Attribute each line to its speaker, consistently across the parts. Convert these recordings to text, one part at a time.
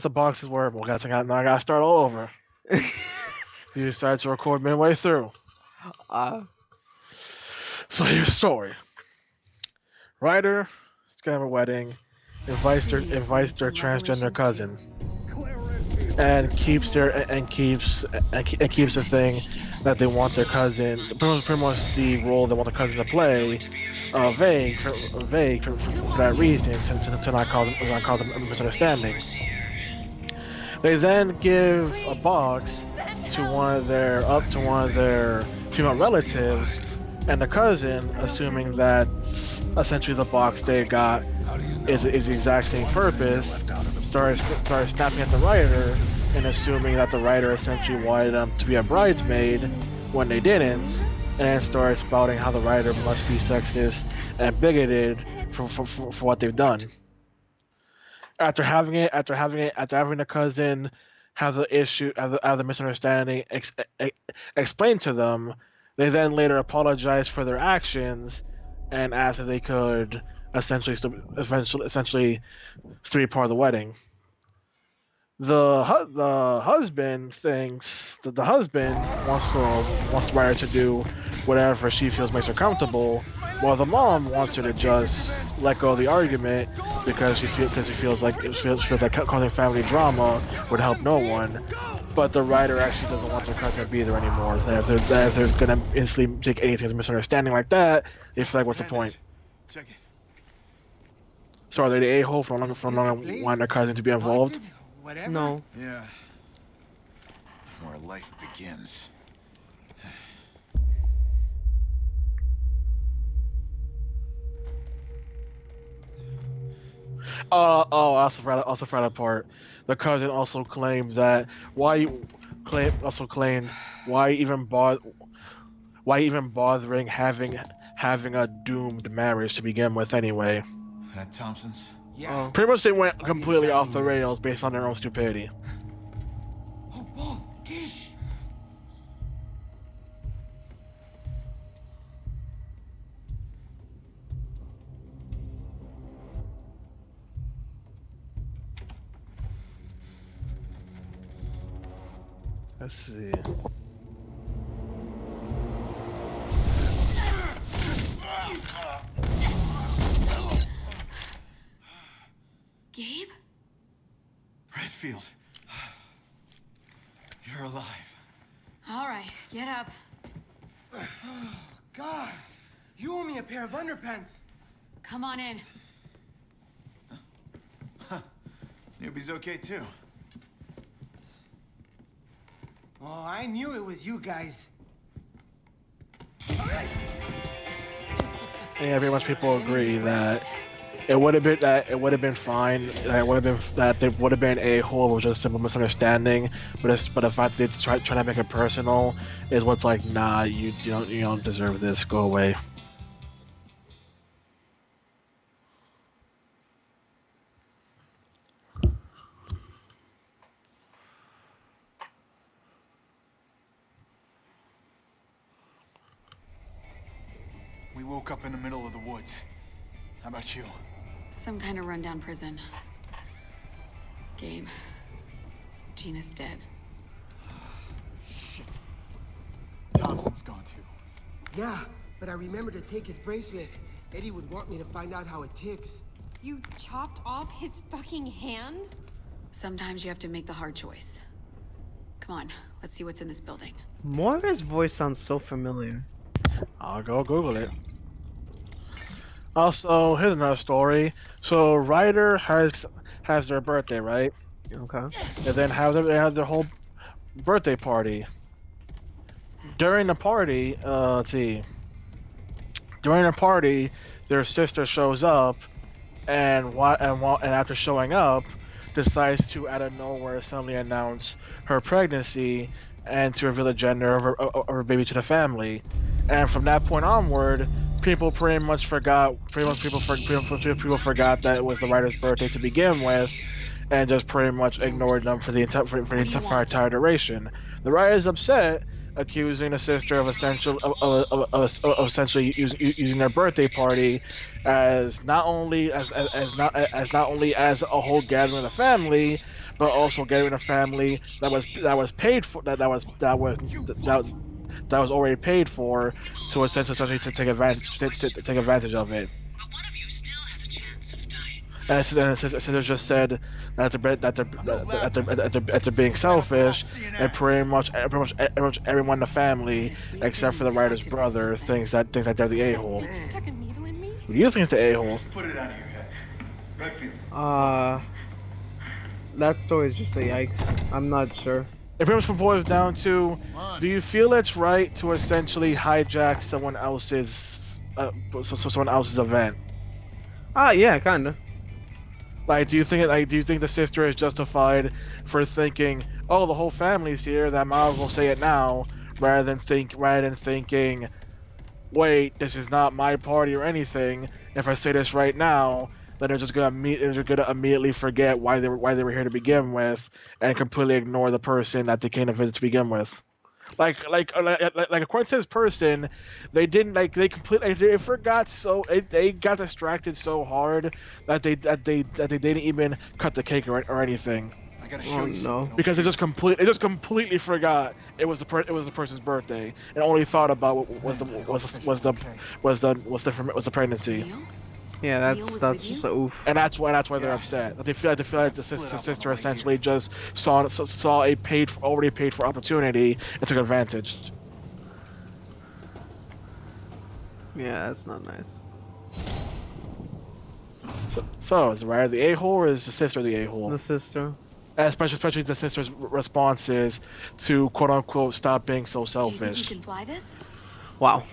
Speaker 1: the boxes were, well, guys, now I gotta start all over. You decided to record midway through.
Speaker 2: Uh,
Speaker 1: So here's the story. Ryder is gonna have a wedding, invites their transgender cousin, and keeps the thing that they want their cousin, pretty much the role they want the cousin to play, vague for that reason, to not cause a misunderstanding. They then give a box to one of their female relatives, and the cousin, assuming that essentially the box they got is the exact same purpose, started snapping at the writer and assuming that the writer essentially wanted them to be a bridesmaid when they didn't, and started spouting how the writer must be sexist and bigoted for what they've done. After having the cousin have the misunderstanding explained to them, they then later apologized for their actions and asked if they could essentially still be part of the wedding. The husband thinks that the husband wants the writer to do whatever she feels makes her comfortable, while the mom wants her to just let go of the argument because she feels like causing family drama would help no one. But the writer actually doesn't want their cousin to be there anymore. If there's gonna instantly take anything as a misunderstanding like that, they feel like, what's the point?
Speaker 3: Check it.
Speaker 1: So are they the a-hole for no longer wanting their cousin to be involved?
Speaker 3: Whatever.
Speaker 2: no.
Speaker 3: Yeah. Where life begins.
Speaker 1: I also found that part. The cousin also claimed that why even bothering having a doomed marriage to begin with anyway.
Speaker 3: That Thompson's?
Speaker 2: Yeah.
Speaker 1: Pretty much they went completely off the rails based on their own stupidity.
Speaker 3: Oh, balls. Gabe.
Speaker 1: Let's see.
Speaker 4: Gabe?
Speaker 3: Redfield. You're alive.
Speaker 4: All right, get up.
Speaker 5: God, you owe me a pair of underpants.
Speaker 4: Come on in.
Speaker 3: Newbie's okay too.
Speaker 5: Oh, I knew it was you guys.
Speaker 1: Yeah, pretty much people agree that it would have been fine. It would have been that they would have been a whole with just simple misunderstanding. But the fact that they try to make it personal is what's like, nah, you don't deserve this. Go away.
Speaker 3: We woke up in the middle of the woods. How about you?
Speaker 4: Some kind of rundown prison. Gabe. Gina's dead.
Speaker 3: Shit. Thompson's gone too.
Speaker 5: Yeah, but I remember to take his bracelet. Eddie would want me to find out how it ticks.
Speaker 6: You chopped off his fucking hand?
Speaker 4: Sometimes you have to make the hard choice. Come on, let's see what's in this building.
Speaker 2: Morgan's voice sounds so familiar.
Speaker 1: I'll go Google it. Also, here's another story. So Ryder has their birthday, right?
Speaker 2: Okay.
Speaker 1: And then they have their whole birthday party. During the party, let's see. During the party, their sister shows up, and after showing up, decides to out of nowhere suddenly announce her pregnancy and to reveal the gender of her baby to the family. And from that point onward, people pretty much forgot that it was the writer's birthday to begin with, and just pretty much ignored them for the entire duration. The writer's upset, accusing the sister of essentially using their birthday party as not only as a whole gathering of the family, but also getting a family that was paid for that was already paid for, to essentially to take advantage of it. And it's just said that they're being selfish, and pretty much everyone in the family, except for the writer's brother, thinks that they're the a-hole.
Speaker 6: You stuck a needle in me?
Speaker 1: Who do you think is the a-hole?
Speaker 3: Put it out of your head. Redfield.
Speaker 2: That story is just a yikes. I'm not sure.
Speaker 1: It pretty much boils down to, do you feel it's right to essentially hijack someone else's event?
Speaker 2: Yeah, kinda.
Speaker 1: Like, do you think the sister is justified for thinking, oh, the whole family's here, that I might as well say it now, rather than thinking, wait, this is not my party or anything. If I say this right now, then they're just gonna immediately forget why they were here to begin with, and completely ignore the person that they came to visit to begin with. Like according to this person, they didn't they forgot, so they got distracted so hard that they didn't even cut the cake or anything.
Speaker 3: I gotta show you something.
Speaker 1: Because they just completely forgot it was the person's birthday, and only thought about what was the pregnancy.
Speaker 4: Neil?
Speaker 2: Yeah,
Speaker 4: Neil was
Speaker 2: that's
Speaker 4: with
Speaker 2: just
Speaker 4: you?
Speaker 2: a oof.
Speaker 1: And that's why they're upset. They feel like the sister essentially just saw a already paid for opportunity and took advantage.
Speaker 2: Yeah, that's not nice.
Speaker 1: So is the writer the a-hole, or is the sister the a-hole?
Speaker 2: The sister.
Speaker 1: Especially the sister's responses to quote unquote stop being so
Speaker 4: Do you think
Speaker 1: selfish.
Speaker 4: you can fly this?
Speaker 2: Wow.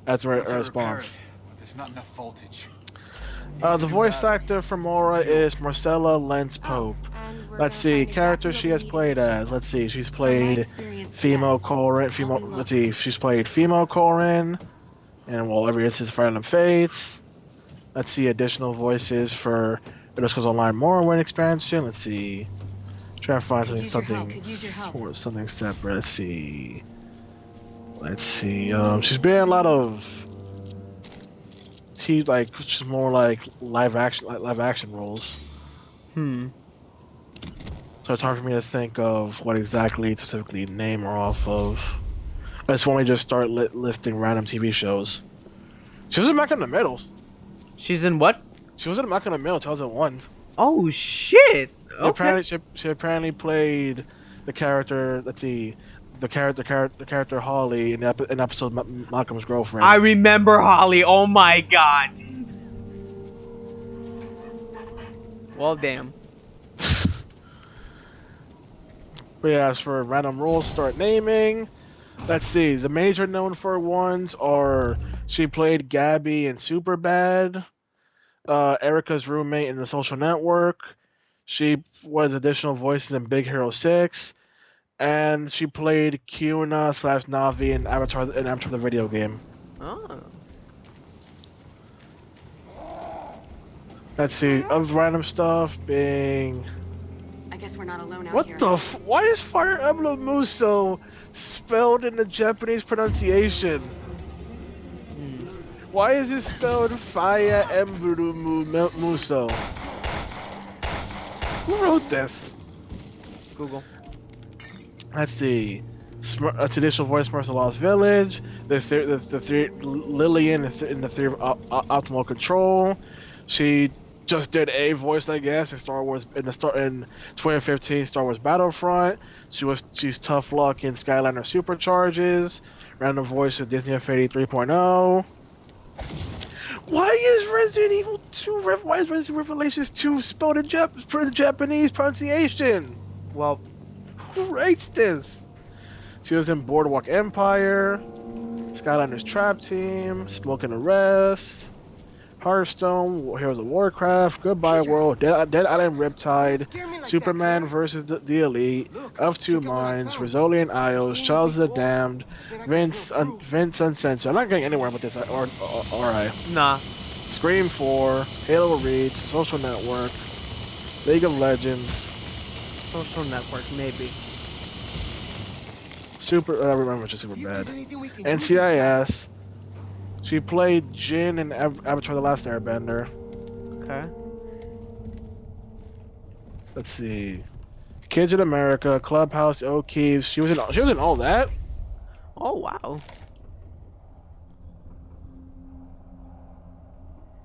Speaker 1: That's her
Speaker 3: Let's repair
Speaker 1: response.
Speaker 3: it, but there's not enough voltage.
Speaker 1: The voice actor for Mora is Marcella Lentz Pope.
Speaker 6: And we're
Speaker 1: Let's
Speaker 6: gonna
Speaker 1: see,
Speaker 6: find
Speaker 1: character
Speaker 6: exactly
Speaker 1: she
Speaker 6: what
Speaker 1: has
Speaker 6: we need
Speaker 1: played
Speaker 6: to show.
Speaker 1: as. Let's see, she's
Speaker 4: From my
Speaker 1: played
Speaker 4: experience,
Speaker 1: female
Speaker 4: yes.
Speaker 1: Corin.
Speaker 4: Help me look.
Speaker 1: Let's see, she's played female Corin, and well, every instance Fire Emblem Fates. Let's see, additional voices for Elder Scrolls Online Morrowind expansion. Let's see, try to find
Speaker 4: Could use your help, could use your help.
Speaker 1: something separate. Let's see. She's been in a lot of she's more like live action roles. So it's hard for me to think of what exactly to specifically name her off of. Let's only just start listing random TV shows. She was in Back in the Middle.
Speaker 2: She's in what?
Speaker 1: She was in Back in the Middle 2001.
Speaker 2: Oh shit! Okay.
Speaker 1: Apparently, she apparently played the character. Let's see, the character Holly in an episode of Malcolm's Girlfriend.
Speaker 2: I remember Holly. Oh my god. Well, damn.
Speaker 1: But yeah, as for random roles, start naming. Let's see, the major known for ones are she played Gabby in Superbad, Erica's roommate in The Social Network. She was additional voices in Big Hero 6, and she played Kiuna / Navi in Avatar the video game.
Speaker 2: Oh.
Speaker 1: Let's see, of random stuff being.
Speaker 4: I guess we're not alone out
Speaker 1: What
Speaker 4: here.
Speaker 1: the why is Fire Emblem Muso spelled in the Japanese pronunciation? Why is it spelled Fire Emblem Muso? Who wrote this?
Speaker 2: Google.
Speaker 1: Let's see. Traditional voice for Lost Village. The Lillian in the Theory of Optimal Control. She just did a voice, I guess, in Star Wars in 2015 Star Wars Battlefront. She's Tough Luck in Skyliner Supercharges. Random voice of Disney Infinity 3.0. Why is Resident Evil 2? Why is Resident Evil Revelations 2 spelled in Japanese pronunciation?
Speaker 2: Well,
Speaker 1: Who writes this? She was in Boardwalk Empire, Skylanders Trap Team, Smoke and Arrest, Hearthstone, Heroes of Warcraft, Goodbye World, Dead Island Riptide, Superman vs. the Elite, Of Two Minds, Rizzolian Isles, Charles the Damned, Vince Uncensored. I'm not getting anywhere with this, alright.
Speaker 2: nah.
Speaker 1: Scream 4, Halo Reach, Social Network, League of Legends,
Speaker 2: Social Network, maybe.
Speaker 1: I remember just super bad. NCIS. She played Jin in Avatar: The Last Airbender.
Speaker 2: Okay.
Speaker 1: Let's see. Kids in America, Clubhouse, O'Keefe. She was in all that.
Speaker 2: Oh wow.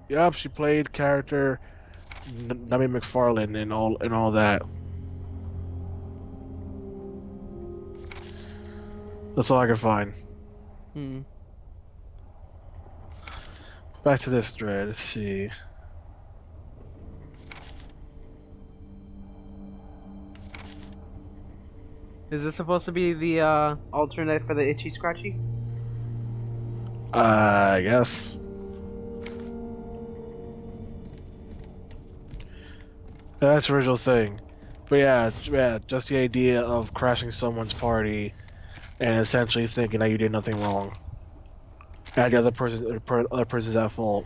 Speaker 1: Yup, she played character Nami McFarlane and all that. That's all I can find.
Speaker 2: Hmm.
Speaker 1: Back to this thread. Let's see.
Speaker 2: Is this supposed to be the alternate for the Itchy Scratchy?
Speaker 1: I guess. That's the original thing. But yeah, just the idea of crashing someone's party and essentially thinking that you did nothing wrong. And the other person's at fault.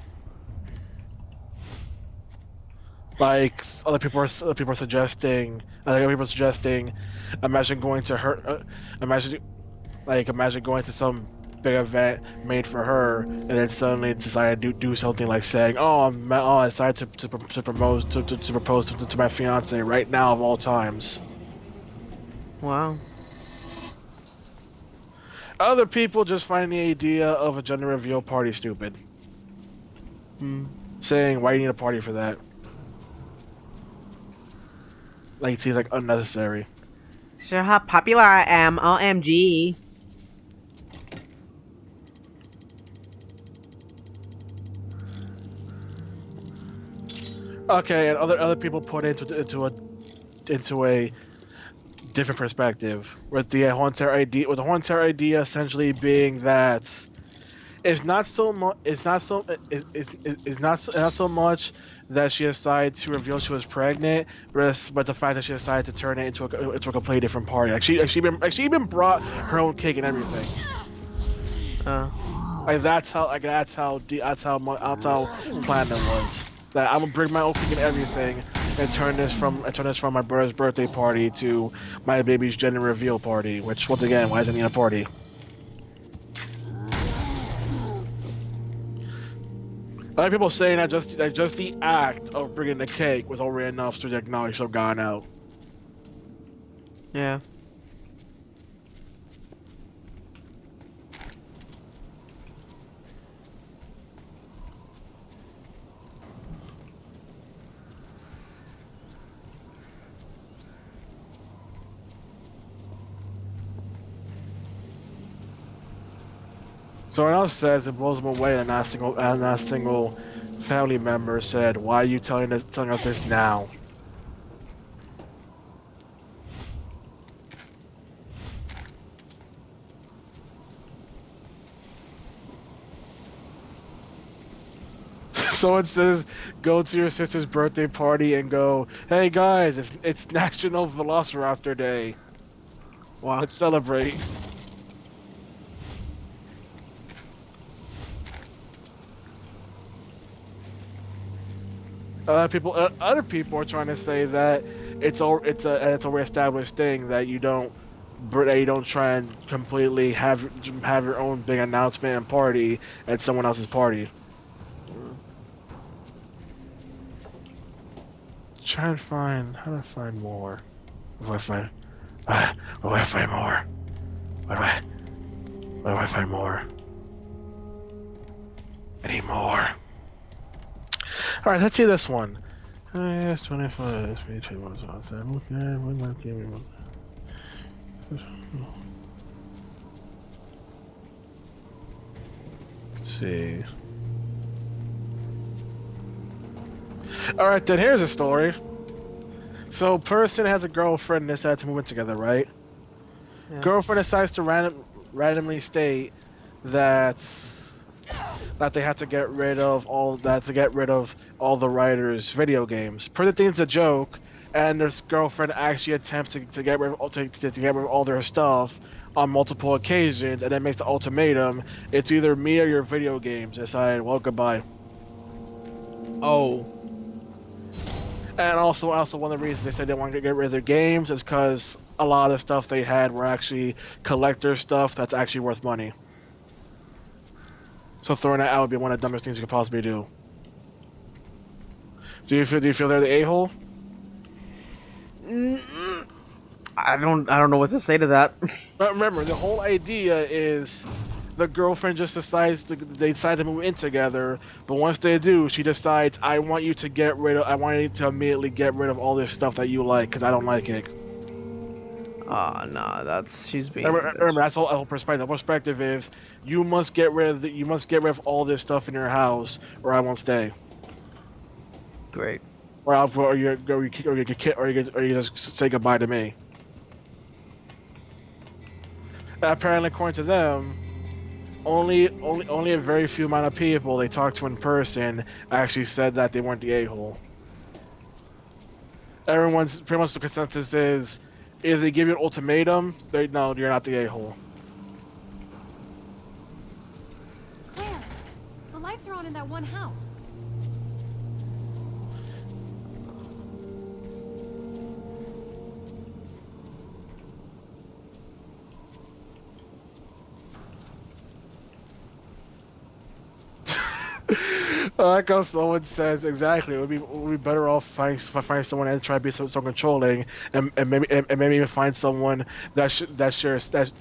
Speaker 1: Like other people are suggesting, imagine going to her, imagine going to some big event made for her, and then suddenly decide to do something like saying, I decided to propose to my fiance right now of all times.
Speaker 2: Wow.
Speaker 1: Other people just find the idea of a gender reveal party stupid.
Speaker 2: Hmm.
Speaker 1: Saying, why do you need a party for that? Like, it seems like unnecessary.
Speaker 2: Sure how popular I am, OMG.
Speaker 1: Okay, and other people put into a different perspective with the whole entire idea essentially being that it's not so much that she decided to reveal she was pregnant, but the fact that she decided to turn it into a completely different party. Like she even brought her own cake and everything. Like that's how planned it was. That I'm gonna bring my own cake and everything and turn this from my brother's birthday party to my baby's gender reveal party. Which once again, why isn't it a party? Other people saying that just the act of bringing the cake was already enough to acknowledge she've gone out.
Speaker 2: Yeah.
Speaker 1: Someone else says it blows them away that not a single family member said, "Why are you telling us this now?" Someone says, "Go to your sister's birthday party and go, hey guys, it's National Velociraptor Day.
Speaker 2: Wow.
Speaker 1: Let's celebrate." Other people are trying to say that it's a established thing that you don't try and completely have your own big announcement and party at someone else's party. Try and find how to find more. Where do I find more? Where do I find more? I need more. Alright, let's see this one. Yes, 25. Okay, let's see. Alright, then here's a story. So, person has a girlfriend and decides to move in together, right?
Speaker 2: Yeah.
Speaker 1: Girlfriend decides to randomly state that they have to get rid of all the writers' video games. Person thinks it's a joke, and their girlfriend actually attempts to get rid of all their stuff on multiple occasions, and then makes the ultimatum: it's either me or your video games. Decide, well, goodbye.
Speaker 2: Oh.
Speaker 1: And also one of the reasons they said they wanted to get rid of their games is because a lot of the stuff they had were actually collector stuff that's actually worth money. So throwing that out would be one of the dumbest things you could possibly do. Do you feel they're the a-hole?
Speaker 2: I don't know what to say to that.
Speaker 1: But remember, the whole idea is the girlfriend just decides they decide to move in together, but once they do, she decides, I want you to immediately get rid of all this stuff that you like, because I don't like it.
Speaker 2: Oh no, she's being.
Speaker 1: Remember, that's all. Whole perspective. The perspective is you must get rid of all this stuff in your house, or I won't stay.
Speaker 2: Great.
Speaker 1: Or you just say goodbye to me. Apparently, according to them, only a very few amount of people they talked to in person actually said that they weren't the a-hole. Everyone's pretty much the consensus is they give you an ultimatum, no, you're not the a-hole.
Speaker 6: Claire, the lights are on in that one house.
Speaker 1: I like how someone says exactly. It would be better off finding someone and try to be so controlling, and maybe even find someone that shares his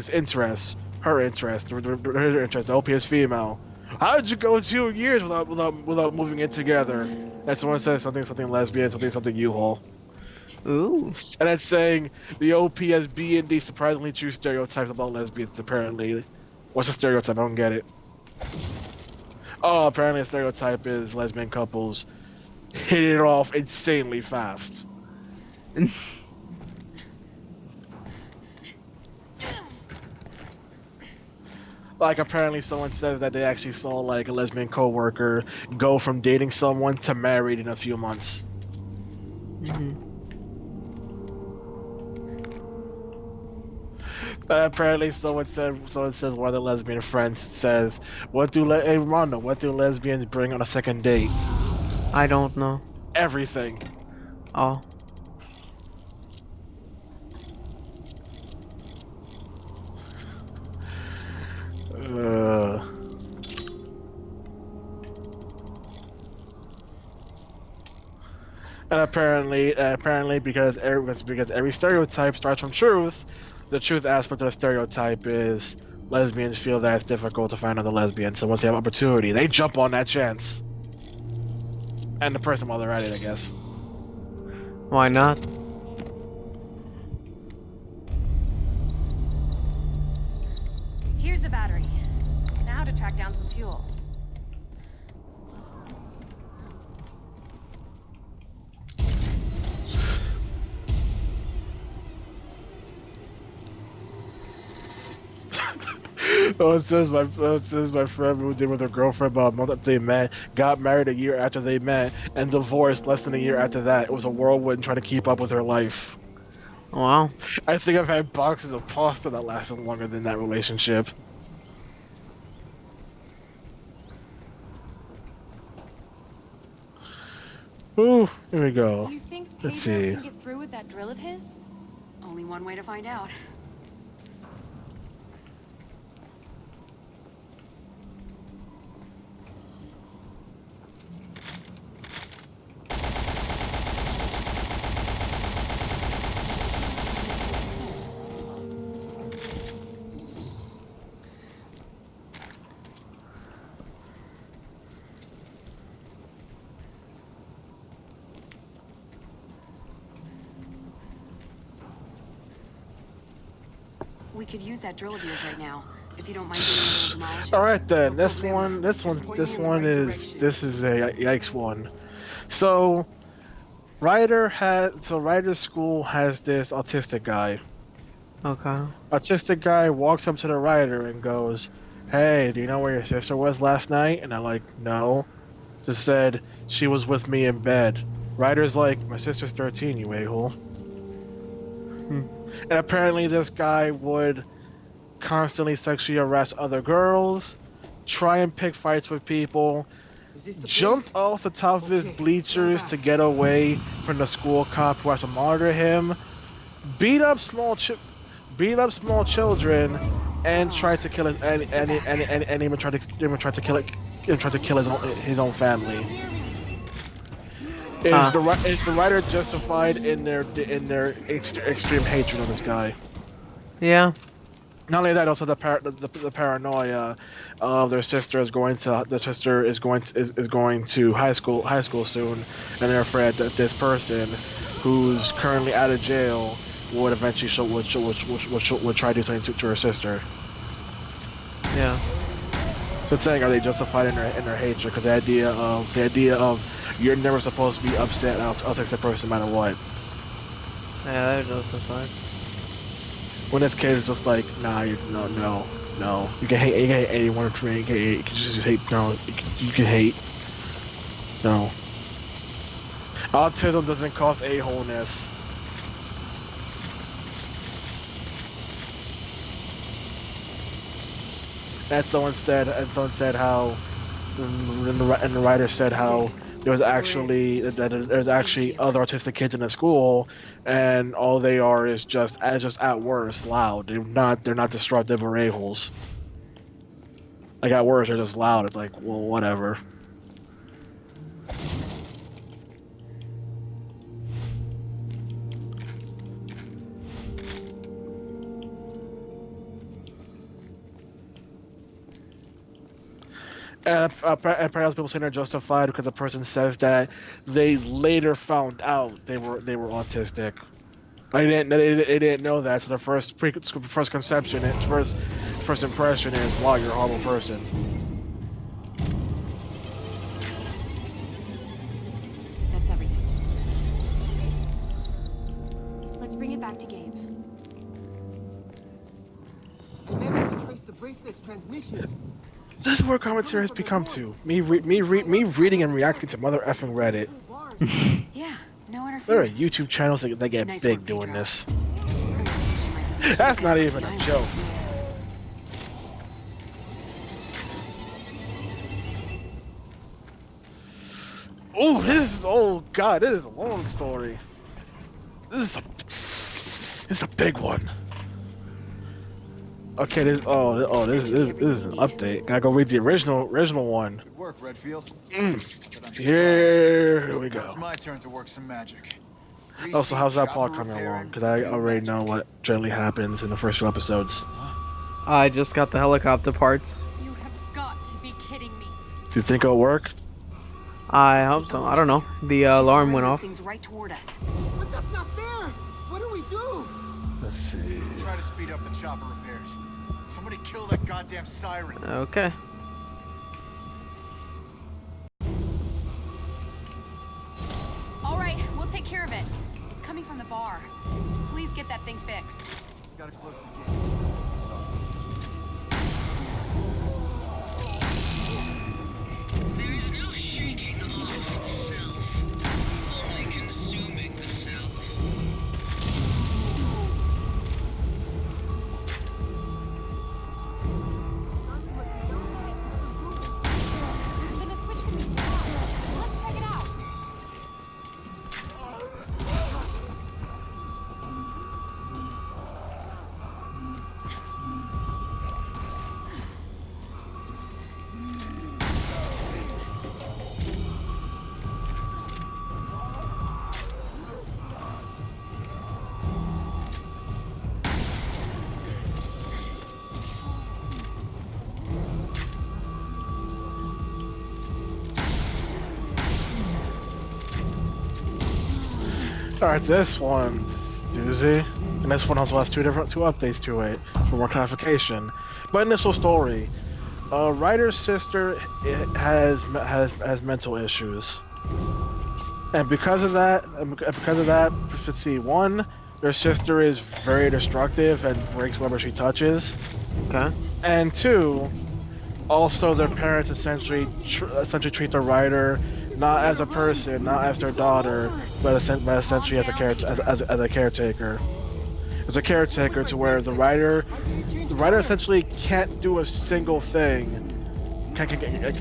Speaker 1: interests, her interest, her interest. The OP is female. How did you go 2 years without moving in together? And someone says something lesbian, something U-Haul.
Speaker 2: Ooh.
Speaker 1: And that's saying the OP has B and D surprisingly true stereotypes about lesbians. Apparently, what's the stereotype? I don't get it. Oh, apparently a stereotype is lesbian couples hit it off insanely fast. Like, apparently someone says that they actually saw, like, a lesbian coworker go from dating someone to married in a few months.
Speaker 2: Mm-hmm.
Speaker 1: Apparently someone says one of the lesbian friends says, what do lesbians bring on a second date?
Speaker 2: I don't know.
Speaker 1: Everything.
Speaker 2: Oh.
Speaker 1: And apparently because every stereotype starts from truth, the truth aspect of the stereotype is lesbians feel that it's difficult to find other lesbians, so once they have opportunity, they jump on that chance. And the person while they're at it, I guess.
Speaker 2: Why not?
Speaker 6: Here's a battery. Now to track down some fuel.
Speaker 1: It says my friend moved in with her girlfriend about a month after they met, got married a year after they met, and divorced less than a year after that. It was a whirlwind trying to keep up with her life.
Speaker 2: Wow.
Speaker 1: I think I've had boxes of pasta that lasted longer than that relationship. Ooh, here we go.
Speaker 6: You think
Speaker 1: Let's
Speaker 6: Pedro
Speaker 1: see.
Speaker 6: can get through with that drill of his?
Speaker 4: Only one way to find out. We could use that drill of yours right now, if you don't mind doing a little demolition.
Speaker 1: All right then. This one is a yikes one. So, Ryder's school has this autistic guy.
Speaker 2: Okay.
Speaker 1: Autistic guy walks up to the Ryder and goes, "Hey, do you know where your sister was last night?" And I'm like, "No." Just said she was with me in bed. Ryder's like, "My sister's 13, you a-hole." And apparently this guy would constantly sexually harass other girls, try and pick fights with people,
Speaker 5: Is this the
Speaker 1: jumped
Speaker 5: place?
Speaker 1: off the top of his
Speaker 5: Okay,
Speaker 1: bleachers
Speaker 5: stand
Speaker 1: to
Speaker 5: back.
Speaker 1: get away from the school cop who has to monitor him, beat up small children, and tried to kill his and even tried to kill his own family. Is the writer justified in their extreme hatred of this guy?
Speaker 2: Yeah.
Speaker 1: Not only that, also the paranoia of their sister is going to is going to high school soon, and they're afraid that this person, who's currently out of jail, would eventually would try to do something to her sister.
Speaker 2: Yeah.
Speaker 1: So it's saying, are they justified in their hatred? Because the idea of you're never supposed to be upset. I'll text that person no matter what.
Speaker 2: Yeah, they're justified.
Speaker 1: When this kid is just like, nah, no. You can hate anyone or three. You can just hate. No, you can hate. No. Autism doesn't cause a-holeness. And someone said how, and the writer said how there's actually other autistic kids in the school, and all they are is just at worst loud. They're not destructive or a-holes. Like at worst they're just loud. It's like, well, whatever. And apparently people saying they're justified because the person says that they later found out they were autistic. They didn't know that. So the first conception, first impression is, wow, you're a horrible person.
Speaker 4: That's everything.
Speaker 6: Let's bring it back to Gabe.
Speaker 5: I managed to trace the bracelet's transmissions.
Speaker 1: This is where commentary has become to me reading and reacting to mother effing Reddit.
Speaker 4: Yeah, no interference.
Speaker 1: There are YouTube channels that get
Speaker 4: Nice
Speaker 1: big
Speaker 4: work,
Speaker 1: doing
Speaker 4: Pedro.
Speaker 1: this. That's not even a joke. Oh god, this is a long story. This is a big one. Okay, this is an update. Gotta go read the original one.
Speaker 3: Good work, Redfield.
Speaker 1: Here we
Speaker 3: It's
Speaker 1: go.
Speaker 3: my turn to work some magic.
Speaker 1: Oh, so how's that plot
Speaker 3: Chopper
Speaker 1: coming
Speaker 3: repair
Speaker 1: along?
Speaker 3: and
Speaker 1: Because I already know
Speaker 3: magic.
Speaker 1: what generally happens in the first 2 episodes.
Speaker 2: I just got the helicopter parts.
Speaker 6: You have got to be kidding me.
Speaker 1: Do you think it'll work?
Speaker 2: I hope so. I don't know. The alarm went off.
Speaker 4: Things right toward us.
Speaker 5: But that's not fair! What do we do?
Speaker 1: Let's see.
Speaker 3: Try to speed up the chopper repairs. Somebody kill that goddamn siren.
Speaker 2: Okay.
Speaker 4: All right, we'll take care of it. It's coming from the bar. Please get that thing fixed.
Speaker 3: Gotta close the gate.
Speaker 7: There is no shaking off the self, only consuming the self.
Speaker 5: Simon must be down to the tavern blue.
Speaker 6: Then a switch can be turned. Let's check it out.
Speaker 1: Alright, this one's doozy. And this one also has two updates to it for more clarification. But initial story. Ryder's sister has mental issues. And because of that, let's see, one, their sister is very destructive and breaks whatever she touches.
Speaker 2: Okay.
Speaker 1: And two, also their parents essentially treat the writer not as a person, not as their daughter, but essentially as a caretaker. As a caretaker, to where the writer essentially can't do a single thing pretty much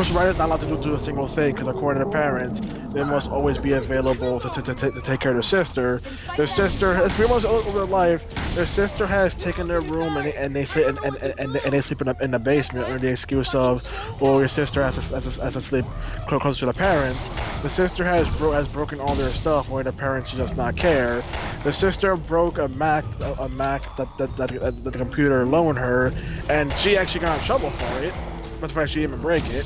Speaker 1: the writer's not allowed to do a single thing because according to the parents, they must always be available to take care of their sister. Their sister, it's pretty much over their life. Their sister has taken their room and they sleep and they sleep in the basement under the excuse of, well, your sister has to sleep closer to the parents. The sister has broken all their stuff, where the parents just not care. The sister broke a Mac that the computer loaned her, and she actually got in trouble for it. But the fact she didn't even break it.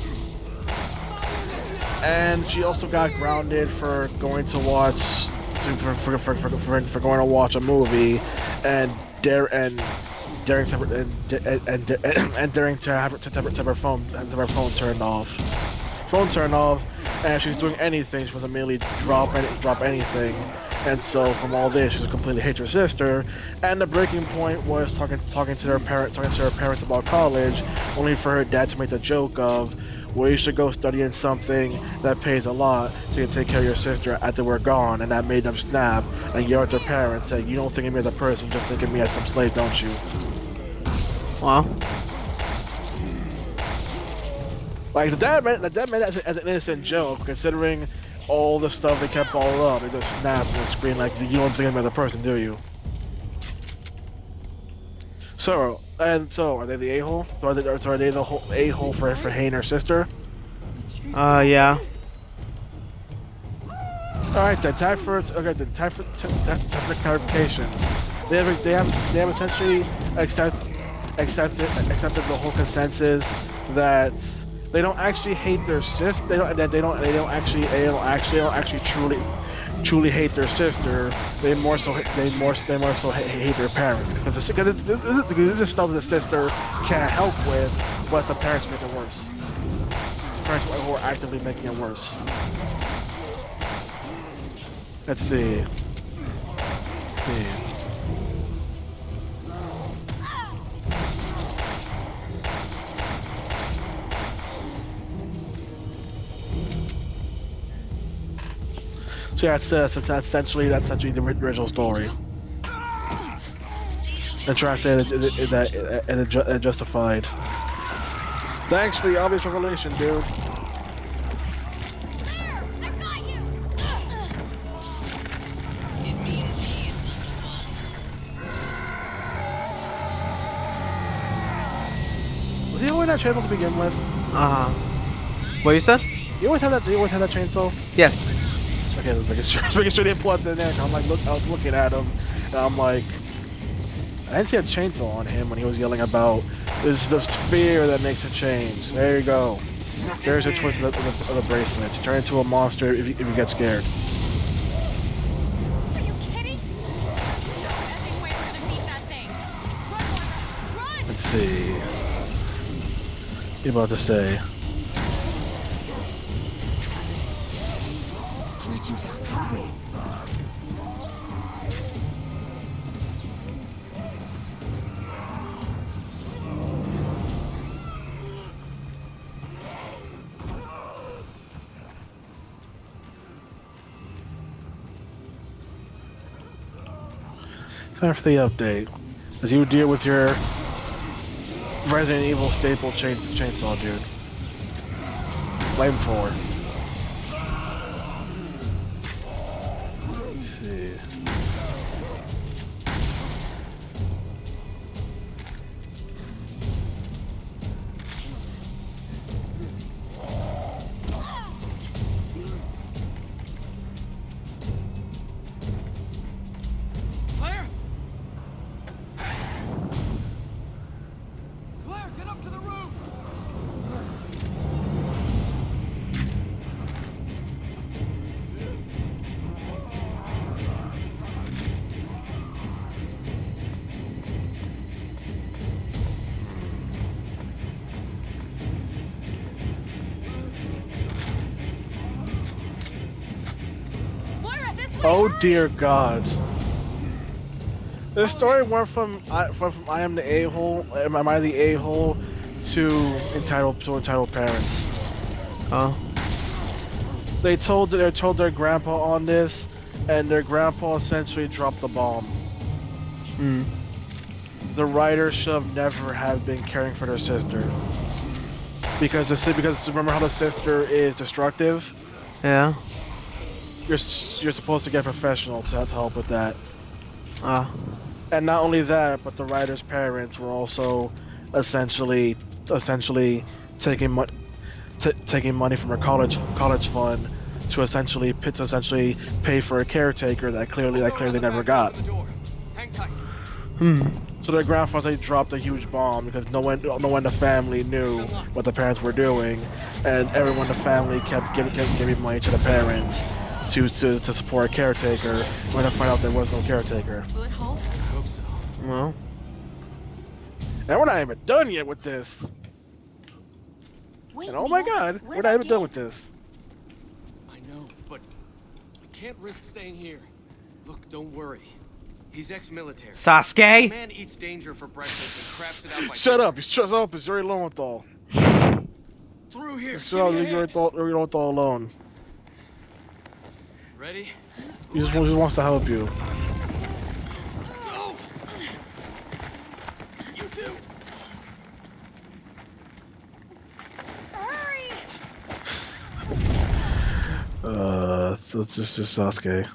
Speaker 1: And she also got grounded for going to watch for going to watch a movie and daring to have her phone turned off. And she's doing anything. She wasn't merely drop anything. And so from all this, she just completely hates her sister. And the breaking point was talking to her parents about college, only for her dad to make the joke of, well, you should go study in something that pays a lot so you can take care of your sister after we're gone. And that made them snap and yell at their parents, saying, you don't think of me as a person, you just think of me as some slave, don't you?
Speaker 2: Wow.
Speaker 1: Like, the dad meant that as an innocent joke, considering all the stuff they kept all up. They just snapped and screamed like, you don't think of me as a person, do you? So, are they the a-hole? So are they the whole a-hole for hating her sister?
Speaker 2: Yeah.
Speaker 1: Alright, then time for clarifications. They have essentially accepted the whole consensus that they don't actually hate their sister. They don't actually truly hate their sister. They more so hate their parents because this is stuff that the sister can't help with, but the parents make it worse. Parents who are actively making it worse. Let's see. So yeah, that's essentially the original story. And try to say that it justified. Thanks for the obvious revelation, dude.
Speaker 7: It means he's
Speaker 1: Was he always that channel to begin with?
Speaker 2: What you said?
Speaker 1: You always have that chainsaw?
Speaker 2: Yes.
Speaker 1: Okay, making sure they plugged in there. I was looking at him, and I'm like, I didn't see a chainsaw on him when he was yelling about, this is the fear that makes a change. There you go. There's a twist of the bracelet. You turn into a monster if you get scared.
Speaker 4: Are you kidding? There's no effing way we're gonna beat that thing. Run, Martha, run!
Speaker 1: Let's see. What you about to say? Time for the update. As you deal with your Resident Evil staple chainsaw, dude. Flamethrower. Let's see.
Speaker 3: Claire! Claire, get up to the roof!
Speaker 4: Moira, this way!
Speaker 1: Oh
Speaker 4: hurry!
Speaker 1: dear God. The story went from I am the a-hole, am I the a-hole, to entitled parents.
Speaker 2: Oh.
Speaker 1: They told their grandpa on this, and their grandpa essentially dropped the bomb.
Speaker 2: Hmm.
Speaker 1: The writer should have never have been caring for their sister. because remember how the sister is destructive?
Speaker 2: Yeah.
Speaker 1: You're supposed to get a professional to help with that.
Speaker 2: Ah.
Speaker 1: And not only that, but the writer's parents were also essentially taking money from her college fund to essentially pay for a caretaker that clearly never got.
Speaker 3: Hang tight.
Speaker 1: So their grandfather dropped a huge bomb because no one in the family knew what the parents were doing, and everyone in the family kept giving money to the parents to support a caretaker. When they find out there was no caretaker.
Speaker 4: Will it hold?
Speaker 3: I hope so.
Speaker 1: Well, and we're not even done yet with this.
Speaker 4: Wait,
Speaker 1: And oh my
Speaker 4: Neil,
Speaker 1: God,
Speaker 4: what
Speaker 1: we're not
Speaker 4: about
Speaker 1: even done
Speaker 4: Gabe?
Speaker 1: with this.
Speaker 8: I know, but we can't risk staying here. Look, don't worry. He's ex-military. The
Speaker 2: Sasuke?
Speaker 8: man eats danger for breakfast and craps it out by
Speaker 1: Shut
Speaker 8: dinner.
Speaker 1: up! Shut up! It's Yuri Lowenthal.
Speaker 8: Through here.
Speaker 1: Shut up! Yuri Lowenthal alone.
Speaker 8: Ready?
Speaker 1: He just wants to help you.
Speaker 8: Go! You too.
Speaker 4: Hurry!
Speaker 1: So it's just Sasuke.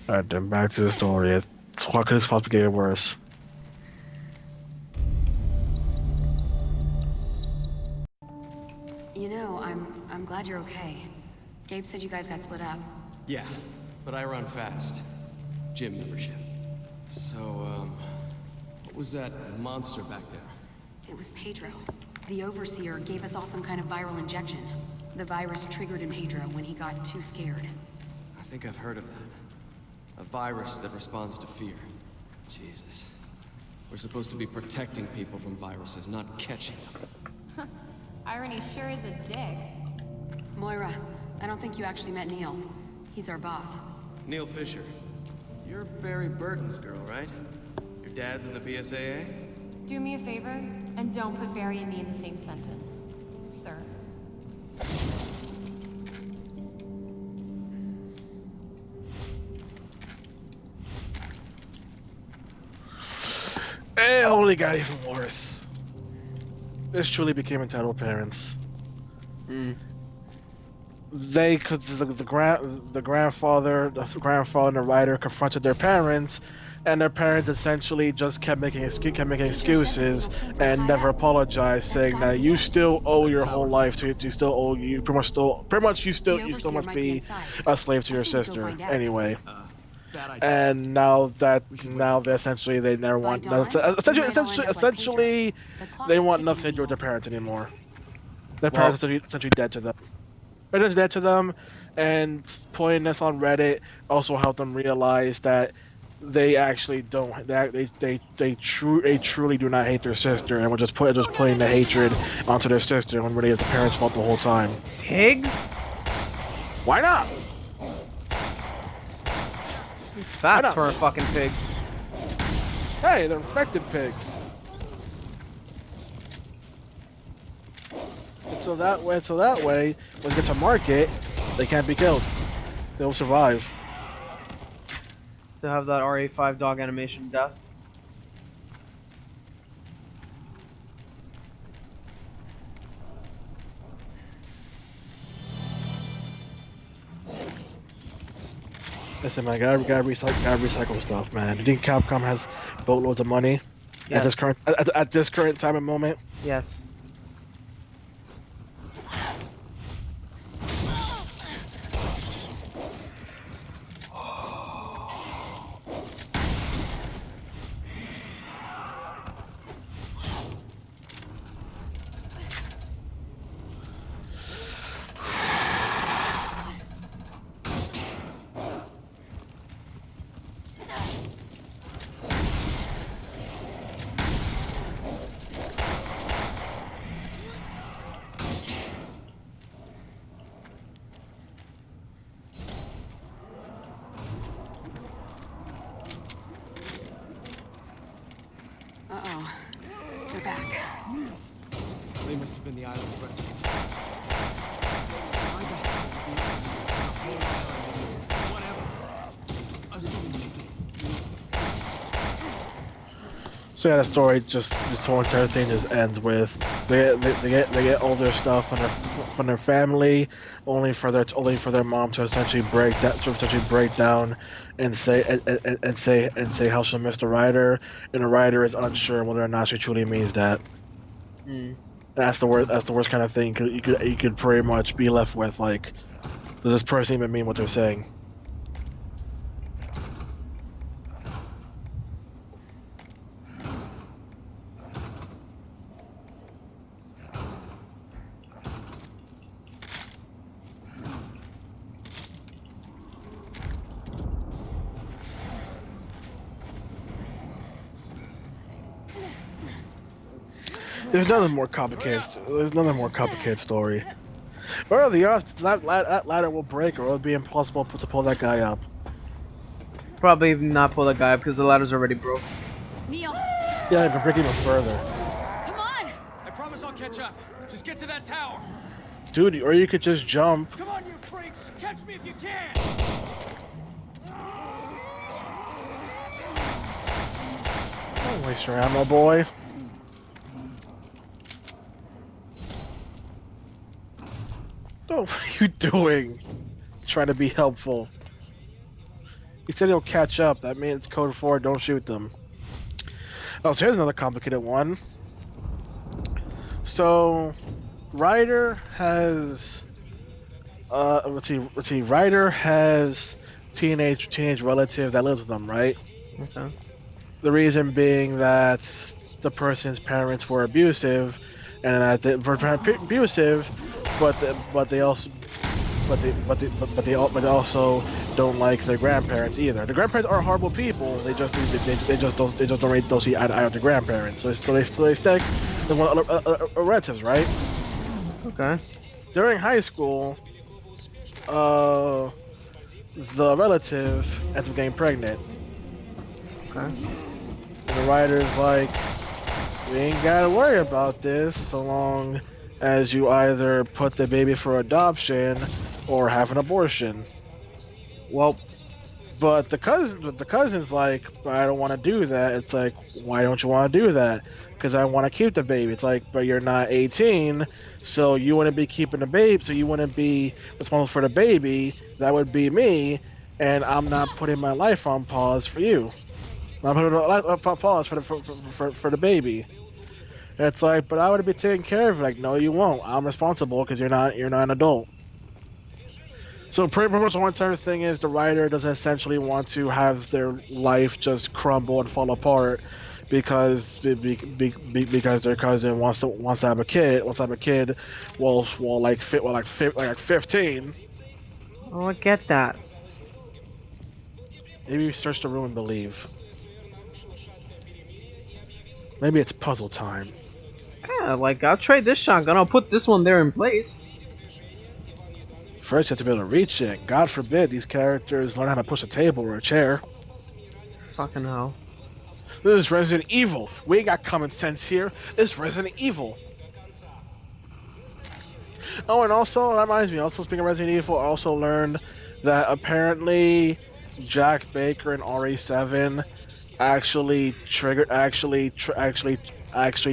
Speaker 1: Alright, then back to the story. How could this possibly get worse?
Speaker 4: You know, I'm glad you're okay. Gabe said you guys got split up.
Speaker 8: Yeah, but I run fast. Gym membership. So, what was that monster back there?
Speaker 4: It was Pedro. The overseer gave us all some kind of viral injection. The virus triggered in Pedro when he got too scared.
Speaker 8: I think I've heard of that. A virus that responds to fear. Jesus. We're supposed to be protecting people from viruses, not catching them.
Speaker 6: Irony sure is a dick.
Speaker 4: Moira, I don't think you actually met Neil. He's our boss.
Speaker 8: Neil Fisher. You're Barry Burton's girl, right? Your dad's in the BSAA?
Speaker 6: Do me a favor, and don't put Barry and me in the same sentence, sir.
Speaker 1: It only got even worse. This truly became entitled parents. They could the grandfather and the writer confronted their parents, and their parents essentially just kept making excuses and never apologized, saying that you still owe your whole life to you still owe you pretty much you still must be a slave to your sister anyway.
Speaker 8: Bad idea.
Speaker 1: And now they essentially they never want essentially they want nothing to do with their parents anymore. Their parents are essentially dead to them. They're just dead to them, and putting this on Reddit also helped them realize that they actually don't. They truly do not hate their sister, and we're just putting the hatred onto their sister when really it's the parents' fault the whole time.
Speaker 2: Pigs?
Speaker 1: Why not?
Speaker 2: Fast for a fucking pig.
Speaker 1: Hey, they're infected pigs. So that way, when they get to market, they can't be killed. They'll survive.
Speaker 2: Still have that RA5 dog animation death.
Speaker 1: Listen, man, gotta recycle stuff, man. Do you think Capcom has boatloads of money at this current time and moment?
Speaker 2: Yes.
Speaker 1: So yeah, the story just this whole entire thing just ends with they get all their stuff from their family, only for their mom to essentially break down and say how she'll miss the writer, and the writer is unsure whether or not she truly means that. That's the worst kind of thing. You could pretty much be left with, like, does this person even mean what they're saying? There's nothing more complicated. There's another more complicated story. Or the odds that ladder will break, or it'll be impossible to pull that guy up.
Speaker 2: Probably not pull that guy up because the ladder's already broke.
Speaker 4: Neil,
Speaker 1: Yeah, it can break even further.
Speaker 4: come on!
Speaker 8: I promise I'll catch up. Just get to that tower.
Speaker 1: Dude, or you could just jump.
Speaker 8: Come on, you freaks! Catch me if you can!
Speaker 1: Don't waste your ammo, boy. Oh, what are you doing? Trying to be helpful. He said he'll catch up. That means code 4, don't shoot them. Oh, so here's another complicated one. So, Ryder has... let's see. Ryder has teenage relative that lives with them, right?
Speaker 2: Okay.
Speaker 1: The reason being that the person's parents were abusive, and that they were abusive, but they also don't like their grandparents either. The grandparents are horrible people. They just don't see eye to eye with the grandparents. So they stick with one of the relatives, right?
Speaker 2: Okay.
Speaker 1: During high school, the relative ends up getting pregnant.
Speaker 2: Okay.
Speaker 1: And the writer's like, we ain't gotta worry about this so long as you either put the baby for adoption or have an abortion.
Speaker 2: Well,
Speaker 1: But the cousin's like, I don't want to do that. It's like, why don't you want to do that? Because I want to keep the baby. It's like, but you're not 18, so you wouldn't be keeping the baby, so you wouldn't be responsible for the baby. That would be me, and I'm not putting my life on pause for you. I'm putting a pause for the baby. And it's like, but I would be taking care of it. Like, no, you won't. I'm responsible because you're not an adult. So pretty much the whole entire thing is the writer doesn't essentially want to have their life just crumble and fall apart because their cousin wants to have a kid. Well, like 15.
Speaker 2: oh, I get that.
Speaker 1: Maybe search the room and believe. Maybe it's puzzle time.
Speaker 2: Yeah, like I'll trade this shotgun. I'll put this one there in place.
Speaker 1: First, you have to be able to reach it. God forbid these characters learn how to push a table or a chair.
Speaker 2: Fucking hell.
Speaker 1: This is Resident Evil. We ain't got common sense here. This is Resident Evil. Oh, and also, that reminds me, also speaking of Resident Evil, I also learned that apparently Jack Baker and RE7 actually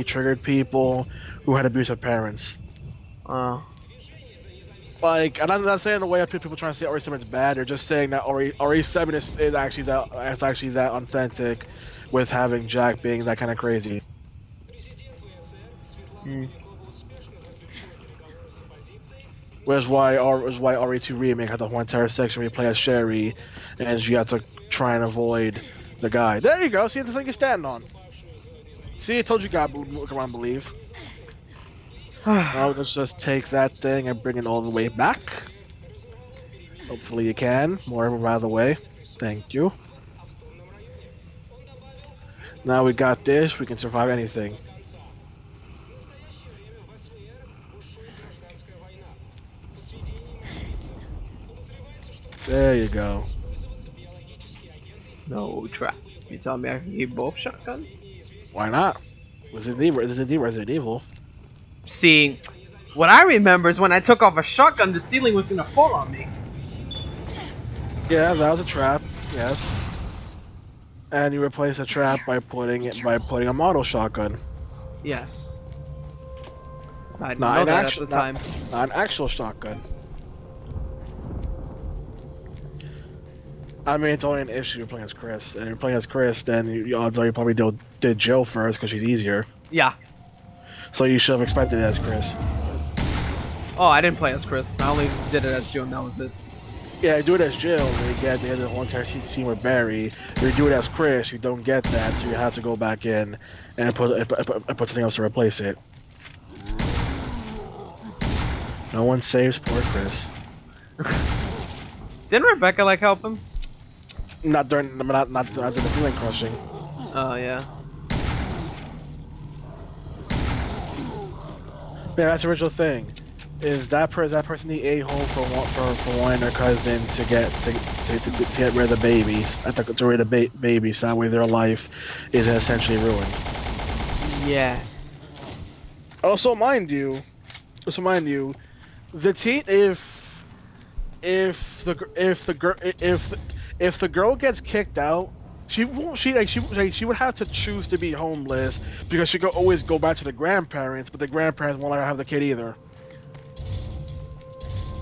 Speaker 1: triggered people who had abusive parents. Like, and I'm not saying the way people trying to say RE7 is bad. They're just saying that RE7 is actually that authentic, with having Jack being that kind of crazy. Which is why RE2 Remake had the whole entire section where you play as Sherry, and you have to try and avoid the guy. There you go. See the thing you stand on. See, I told you, God, look around, believe. Now let's just take that thing and bring it all the way back. Hopefully you can. More out of the way. Thank you. Now we got this. We can survive anything. There you go.
Speaker 2: No trap. You tell me I can keep both shotguns?
Speaker 1: Why not? Resident Evil.
Speaker 2: See, what I remember is when I took off a shotgun, the ceiling was gonna fall on me.
Speaker 1: Yeah, that was a trap. Yes. And you replace a trap by putting a model shotgun,
Speaker 2: Yes. I didn't
Speaker 1: not
Speaker 2: know
Speaker 1: an
Speaker 2: that
Speaker 1: actual,
Speaker 2: at the time.
Speaker 1: not an actual shotgun. I mean, it's only an issue you're playing as Chris, and if you're playing as Chris, then odds are you probably did Jill first because she's easier.
Speaker 2: Yeah.
Speaker 1: So you should have expected it as Chris.
Speaker 2: Oh, I didn't play as Chris. I only did it as Jill, and that was it.
Speaker 1: Yeah, do it as Jill, and you get the end of the whole entire scene with Barry. If you do it as Chris, you don't get that, so you have to go back in and put something else to replace it. No one saves poor Chris.
Speaker 2: Didn't Rebecca like help him?
Speaker 1: Not during the ceiling crushing.
Speaker 2: Oh yeah.
Speaker 1: Yeah, that's the original thing. Is that person the a-hole for wanting their cousin to get rid of the babies? To rid of the babies, so that way their life is essentially ruined.
Speaker 2: Yes.
Speaker 1: Also, mind you, the if the girl gets kicked out, she would have to choose to be homeless because she could always go back to the grandparents, but the grandparents won't let her have the kid either.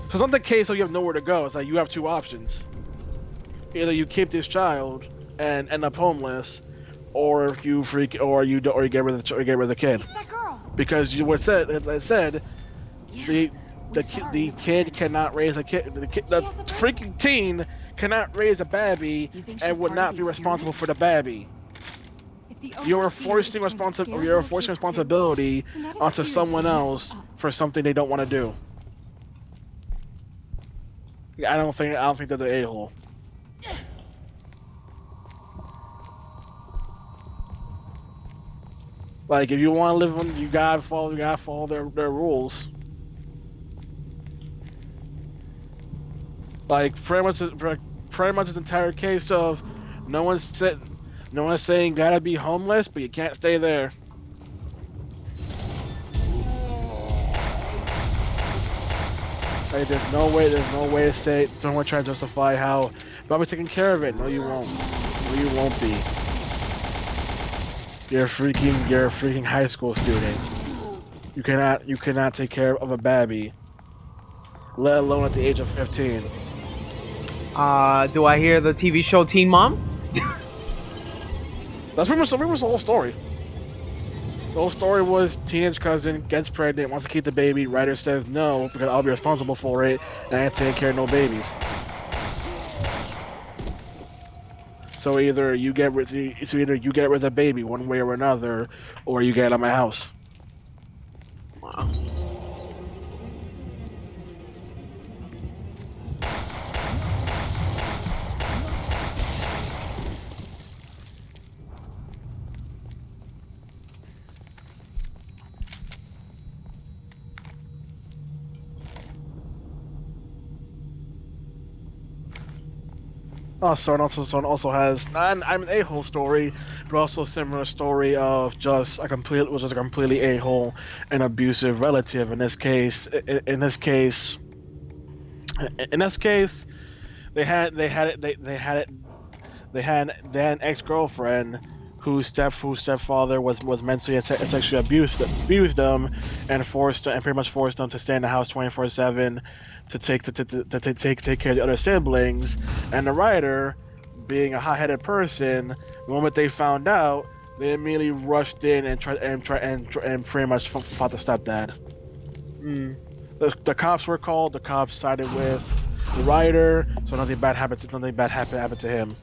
Speaker 1: So it's not the case of you have nowhere to go. It's like you have two options: either you keep this child and end up homeless, or you get rid of the kid.
Speaker 6: It's that girl.
Speaker 1: Because as I said, the kid cannot raise a kid. The freaking teen cannot raise a baby and would not be responsible for the baby. You're forcing responsibility onto someone else for something they don't want to do. I don't think they're the a-hole. Like, if you want to live on, you gotta follow their rules. Like, pretty much the entire case of no one's saying gotta be homeless, but you can't stay there. Like, there's no way to say, someone trying to justify how, but I'll be taking care of it. No, you won't. No, you won't be. You're a freaking high school student. You cannot take care of a baby, let alone at the age of 15.
Speaker 2: Do I hear the TV show Teen Mom?
Speaker 1: That's pretty much the whole story. The whole story was teenage cousin gets pregnant, wants to keep the baby. Writer says no because I'll be responsible for it, and I ain't taking care of no babies. So either you get rid of the baby one way or another, or you get out of my house.
Speaker 2: Wow.
Speaker 1: Oh, Son also has I'm an a-hole story, but also a similar story of just a completely a-hole and abusive relative. In this case, they had an ex-girlfriend whose stepfather was mentally and sexually abused them and pretty much forced them to stay in the house 24/7 to take care of the other siblings. And the writer, being a hot-headed person, the moment they found out, they immediately rushed in and pretty much fought the stepdad. The cops were called. The cops sided with the writer, so nothing bad happened to him.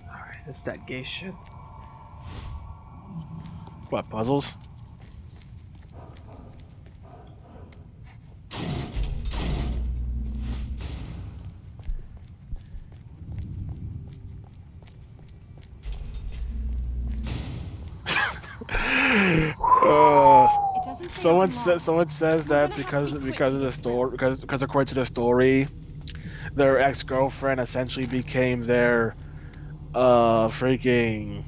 Speaker 2: Alright, it's that gay shit.
Speaker 1: What, puzzles? Someone says that because according to the story, their ex-girlfriend essentially became their freaking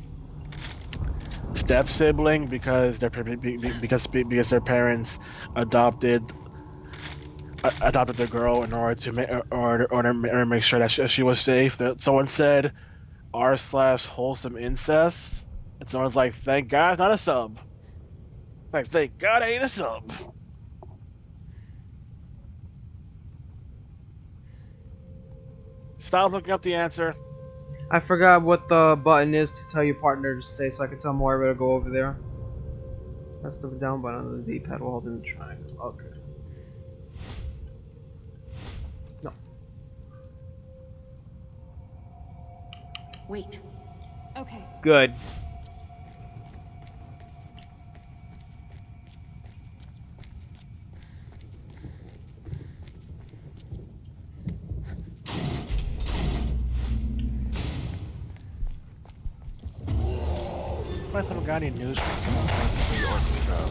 Speaker 1: step sibling because their parents adopted adopted the girl in order to make sure that she was safe. That someone said r/wholesome incest, and someone's like, "Thank God it's not a sub." Like, thank God I ain't a sub. Stop looking up the answer.
Speaker 2: I forgot what the button is to tell your partner to stay, so I can tell Moira to go over there. That's the down button on the D-pad while holding the triangle. Okay. No.
Speaker 4: Wait.
Speaker 6: Okay.
Speaker 2: Good.
Speaker 1: I haven't got any news from the orchestra.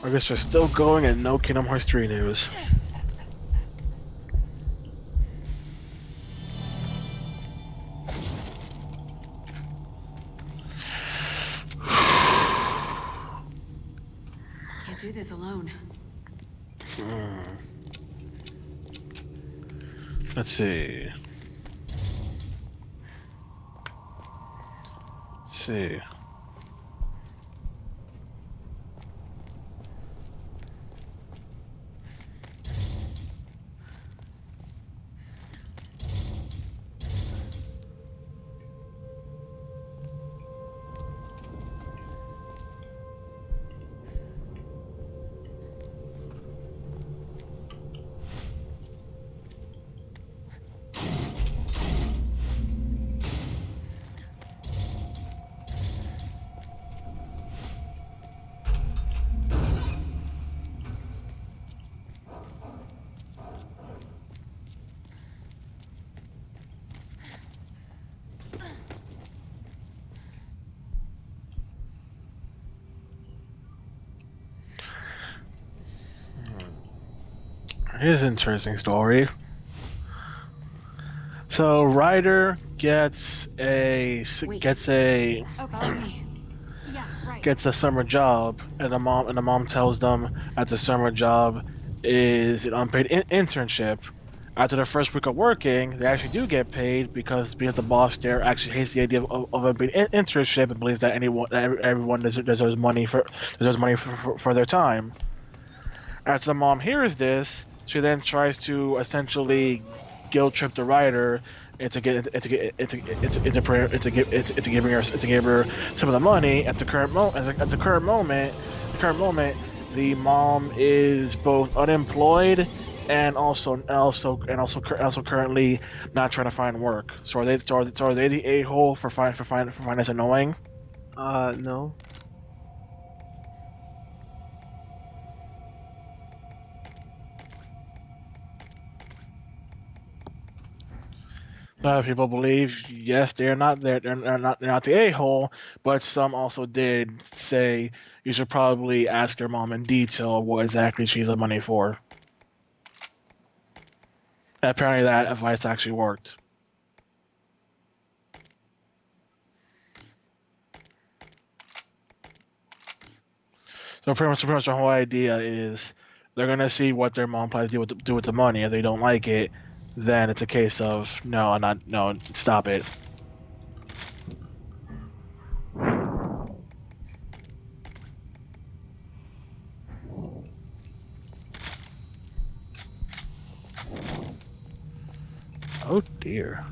Speaker 1: Orchestra's still going and no Kingdom Hearts 3 news.
Speaker 4: Can't do this alone.
Speaker 1: Let's see. Let's see. Here's an interesting story. So Ryder gets a
Speaker 4: Wait.
Speaker 6: Okay. Yeah, right.
Speaker 1: gets a summer job, and the mom tells them that the summer job is an unpaid internship. After the first week of working, they actually do get paid because the boss there actually hates the idea of a paid internship and believes that everyone deserves money for their time. After the mom hears this, she then tries to essentially guilt trip the writer into giving her some of the money. At the current moment, the mom is both unemployed and also currently not trying to find work. So are they the a-hole for finding this annoying?
Speaker 2: No.
Speaker 1: A lot of people believe, yes, they're not the a-hole, but some also did say you should probably ask your mom in detail what exactly she's the money for. And apparently that advice actually worked. So pretty much the whole idea is they're gonna see what their mom plans to do with the money. If they don't like it, then it's a case of no, stop it. Oh dear.